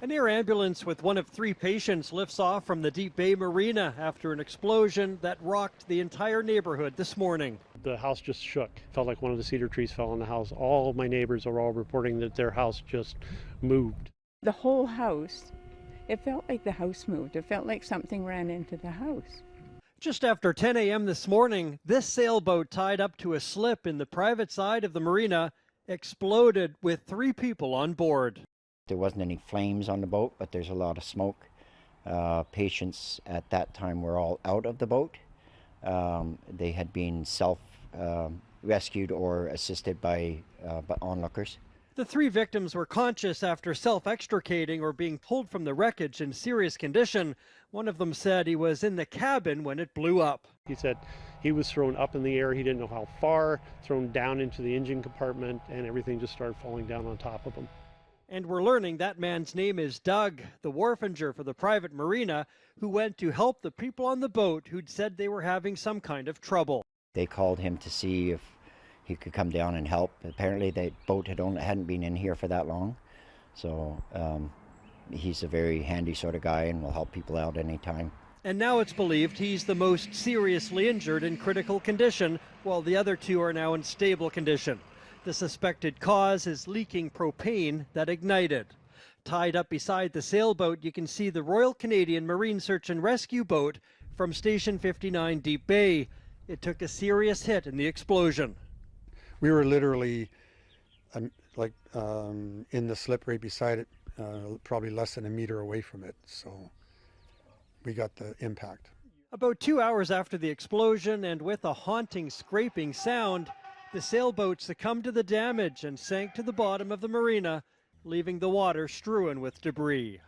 An air ambulance with one of 3 patients lifts off from the Deep Bay Marina after an explosion that rocked the entire neighborhood this morning. The house just shook. Felt like one of the cedar trees fell on the house. All of my neighbors are all reporting that their house just moved. The whole house, it felt like the house moved. It felt like something ran into the house. Just after 10 a.m. this morning, this sailboat tied up to a slip in the private side of the marina exploded with 3 people on board. There wasn't any flames on the boat, but there's a lot of smoke. Patients at that time were all out of the boat. They had been self-rescued or assisted by onlookers. The 3 victims were conscious after self-extricating or being pulled from the wreckage in serious condition. One of them said he was in the cabin when it blew up. He said he was thrown up in the air. He didn't know how far, thrown down into the engine compartment, and everything just started falling down on top of him. And we're learning that man's name is Doug, the wharfinger for the private marina, who went to help the people on the boat who'd said they were having some kind of trouble. They called him to see if he could come down and help. Apparently the boat hadn't been in here for that long, so he's a very handy sort of guy and will help people out anytime. And now it's believed he's the most seriously injured in critical condition, while the other 2 are now in stable condition. The suspected cause is leaking propane that ignited. Tied up beside the sailboat, you can see the Royal Canadian Marine Search and Rescue boat from Station 59 Deep Bay. It took a serious hit in the explosion. We were literally in the slip right beside it, probably less than a meter away from it, so we got the impact. About 2 hours after the explosion, and with a haunting scraping sound, the sailboat succumbed to the damage and sank to the bottom of the marina, leaving the water strewn with debris.